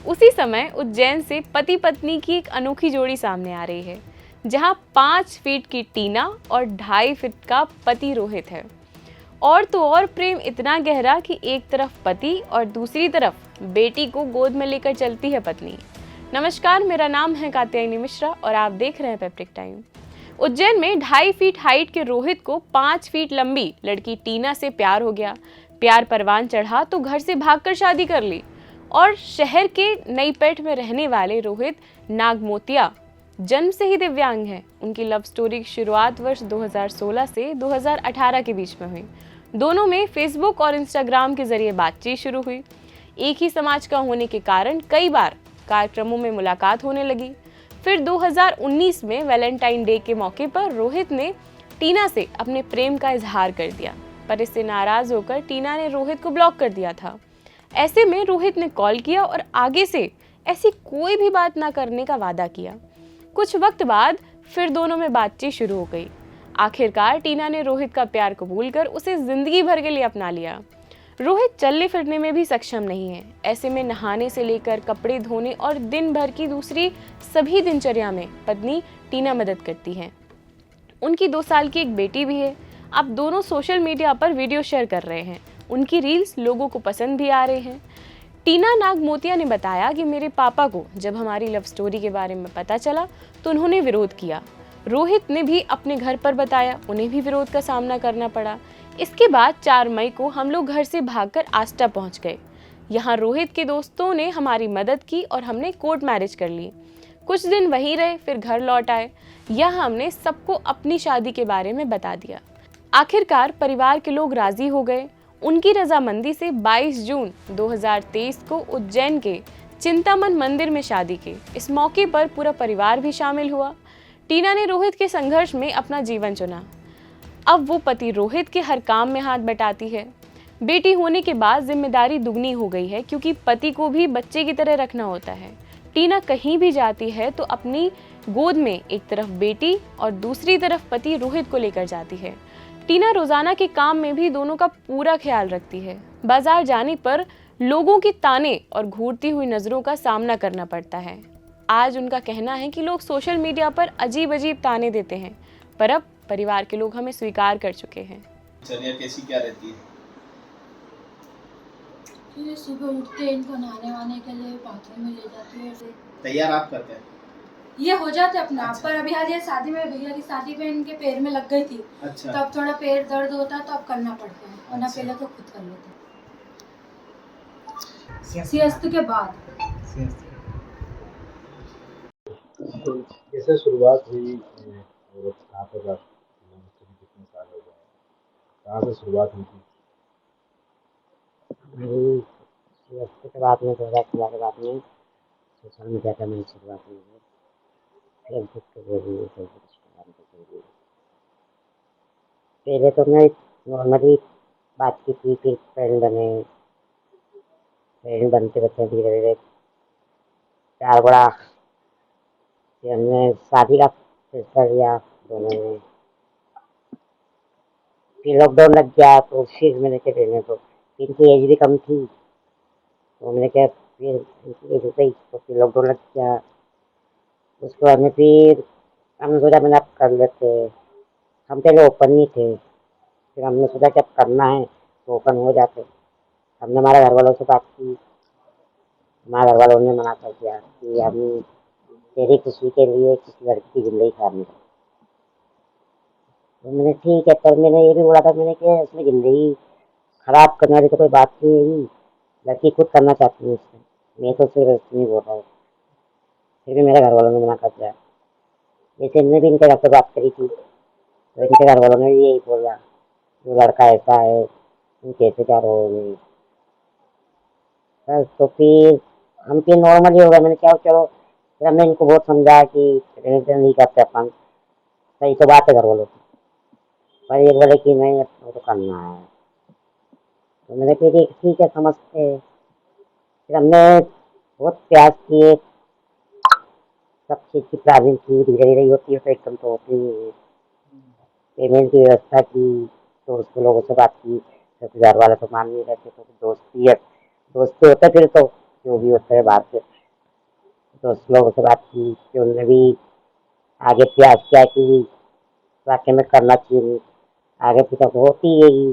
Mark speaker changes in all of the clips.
Speaker 1: उसी समय उज्जैन से पति पत्नी की एक अनोखी जोड़ी सामने आ रही है, जहां 5 फीट की टीना और 2.5 फीट का पति रोहित है। और तो और प्रेम इतना गहरा कि एक तरफ पति और दूसरी तरफ बेटी को गोद में लेकर चलती है पत्नी। नमस्कार, मेरा नाम है कात्यायनी मिश्रा और आप देख रहे हैं पेप्टिक टाइम। उज्जैन में 2.5 फीट हाइट के रोहित को 5 फीट लंबी लड़की टीना से प्यार हो गया। प्यार परवान चढ़ा तो घर से भागकर शादी कर ली और शहर के नईपेट में रहने वाले रोहित नागमोतिया जन्म से ही दिव्यांग हैं। उनकी लव स्टोरी की शुरुआत वर्ष 2016 से 2018 के बीच में हुई। दोनों में फेसबुक और इंस्टाग्राम के जरिए बातचीत शुरू हुई। एक ही समाज का होने के कारण कई बार कार्यक्रमों में मुलाकात होने लगी। फिर 2019 में वैलेंटाइन डे के मौके पर रोहित ने टीना से अपने प्रेम का इजहार कर दिया, पर इससे नाराज होकर टीना ने रोहित को ब्लॉक कर दिया था। ऐसे में रोहित ने कॉल किया और आगे से ऐसी कोई भी बात ना करने का वादा किया। कुछ वक्त बाद फिर दोनों में बातचीत शुरू हो गई। आखिरकार टीना ने रोहित का प्यार कबूल कर उसे जिंदगी भर के लिए अपना लिया। रोहित चलने फिरने में भी सक्षम नहीं है। ऐसे में नहाने से लेकर कपड़े धोने और दिन भर की दूसरी सभी दिनचर्या में पत्नी टीना मदद करती है। उनकी 2 साल की एक बेटी भी है। अब दोनों सोशल मीडिया पर वीडियो शेयर कर रहे हैं। उनकी रील्स लोगों को पसंद भी आ रहे हैं। टीना नागमोतिया ने बताया कि मेरे पापा को जब हमारी लव स्टोरी के बारे में पता चला तो उन्होंने विरोध किया। रोहित ने भी अपने घर पर बताया, उन्हें भी विरोध का सामना करना पड़ा। इसके बाद 4 मई को हम लोग घर से भागकर आष्टा पहुंच गए। यहाँ रोहित के दोस्तों ने हमारी मदद की और हमने कोर्ट मैरिज कर ली। कुछ दिन वहीं रहे, फिर घर लौट आए। यहाँ हमने सबको अपनी शादी के बारे में बता दिया। आखिरकार परिवार के लोग राजी हो गए। उनकी रजामंदी से 22 जून 2023 को उज्जैन के चिंतामन मंदिर में शादी की। इस मौके पर पूरा परिवार भी शामिल हुआ। टीना ने रोहित के संघर्ष में अपना जीवन चुना। अब वो पति रोहित के हर काम में हाथ बटाती है। बेटी होने के बाद जिम्मेदारी दुगनी हो गई है, क्योंकि पति को भी बच्चे की तरह रखना होता है। टीना कहीं भी जाती है तो अपनी गोद में एक तरफ बेटी और दूसरी तरफ पति रोहित को लेकर जाती है। टीना रोजाना के काम में भी दोनों का पूरा ख्याल रखती है। बाजार जाने पर लोगों की ताने और घूरती हुई नजरों का सामना करना पड़ता है। आज उनका कहना है कि लोग सोशल मीडिया पर अजीब अजीब ताने देते हैं, पर अब परिवार के लोग हमें स्वीकार कर चुके हैं।
Speaker 2: चलिए, कैसी क्या रहती है?
Speaker 3: फिर सुबह उठते हैं, इनको नहाने वाने के लिए बाथरूम में ले जाती है।
Speaker 2: तैयार आप करते हैं?
Speaker 3: ये हो जाते अपने आप।
Speaker 2: अच्छा।
Speaker 3: पर अभी आज ये शादी में, भैया की शादी में इनके पैर में लग गई थी।
Speaker 2: अच्छा।
Speaker 3: तो अब थोड़ा पैर दर्द होता है तो अब करना पड़ता है, वरना
Speaker 2: अच्छा।
Speaker 3: पहले तो खुद कर लेते हैं। सियासत के बाद
Speaker 4: जैसे शुरुआत हुई और कहाँ पर आप कितने साल हो गए, कहाँ से शुरुआत हुई थी?
Speaker 5: मेरी सियासत के बाद में 2016 के बाद में सोशल मीडिया का मेरी शुरुआत हुई है। फेसबुक के जरिए, फेसबुक इंस्टाग्राम के जरिए। पहले तो मैं नॉर्मली बातचीत की, फिर फ्रेंड बने। फ्रेंड बनते बनते धीरे धीरे प्यार बढ़ा। फिर हमने शादी का फैसला लिया दोनों ने। फिर लॉकडाउन लग गया तो फिर मैंने क्या रहने को, इनकी एज भी कम थी तो मैंने क्या, फिर इनकी एज हो गई तो फिर लॉकडाउन लग गया। उसके बाद में फिर हमने सोचा मैंने अब कर लेते। हम पहले ओपन नहीं थे, फिर हमने सोचा कि अब करना है तो ओपन हो जाते। हमने हमारे घर वालों से बात की, हमारे घर वालों ने मना कर दिया कि हम तेरी खुशी के लिए किसी लड़की की जिंदगी खराब नहीं करते। तो मैंने ठीक है, पर मैंने ये भी बोला था मैंने कि उसमें जिंदगी खराब करने वाली तो कोई बात नहीं है, लड़की खुद करना चाहती है उससे, मैं तो सिर्फ नहीं बोल रहा हूँ। फिर भी मेरे घर वालों ने मना कर दिया। जैसे मैंने भी इनके घर से बात करी थी तो इनके घर वालों ने भी यही बोला, वो लड़का ऐसा है, तुम कैसे क्या रहोगे। बस तो फिर हम फिर नॉर्मली हो गए। मैंने क्या चलो, फिर हमने इनको बहुत समझाया कि रिलेशन नहीं करते अपन, सही तो बात है घर वालों की, पर ये बोले कि नहीं अपने तो करना है। तो मैंने फिर ठीक है समझते हैं। फिर हमने बहुत प्रयास किए, सब चीज़ की प्लानिंग की, धीरे धीरे होती है तो एकदम तो होती नहीं है। पेमेंट की व्यवस्था की, दोस्त के लोगों से बात की, घर वाले तो मान नहीं रहते, तो दोस्ती है, दोस्ती होता है फिर तो जो भी होता है बात से दोस्त लोगों से बात की कि उन्होंने भी आगे प्रयास किया कि वाकई में करना चाहिए, आगे पीछे तो होती ही यही।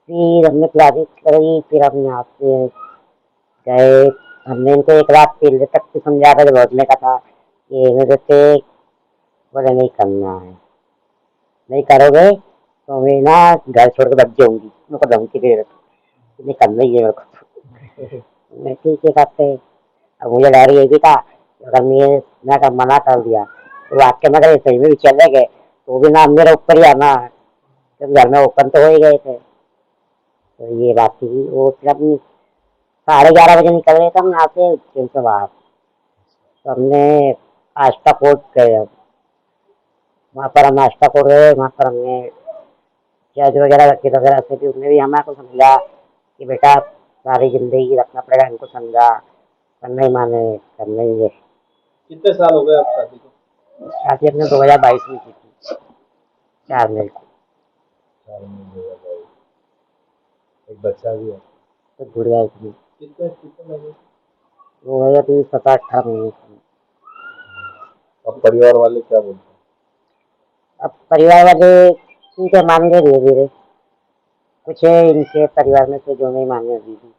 Speaker 5: फिर हमने प्लानिंग करी, फिर हम यहाँ से गए। हमने इनको एक रात पहले तक तो समझा कर लौटने का था कि मेरे से बोले नहीं करना है, नहीं करोगे तो मैं ना घर छोड़ के बच जाऊंगी। मेरे को धमकी दे रहे थे, नहीं करना ही है मेरे को। मैं ठीक है करते। अब मुझे डर ये भी था कि अगर मैं अगर मना कर दिया तो वाक्य में अगर ये सही में भी चले गए तो भी ना मेरे ऊपर ही आना है, तो घर में ओपन तो हो ही गए थे। तो ये बात थी। वो फिर हम 11:30 बजे निकल गए थे हम यहाँ से ट्रेन से बाहर। तो हमने आष्टा कोर्ट गए। वहाँ पर हम आष्टा कोर्ट गए, वहाँ पर हमने जज वगैरह वकील वगैरह से भी, उन्होंने भी हमारे को समझा कि बेटा सारी जिंदगी रखना पड़ेगा, इनको समझा, करना ही माने करना ही है।
Speaker 2: कितने साल हो गए आप शादी को?
Speaker 5: शादी अपने 2022 में की थी, 4 मई को।
Speaker 4: 4 में 2022। एक बच्चा भी है।
Speaker 5: तो गुड़िया थी,
Speaker 2: कितने कितने लगे?
Speaker 5: वो है अभी 17-18 महीने की।
Speaker 4: अब परिवार वाले क्या बोलते हैं?
Speaker 5: अब परिवार वाले ठीक है, मान गए धीरे धीरे। कुछ है इनके परिवार में से जो नहीं माने अभी भी।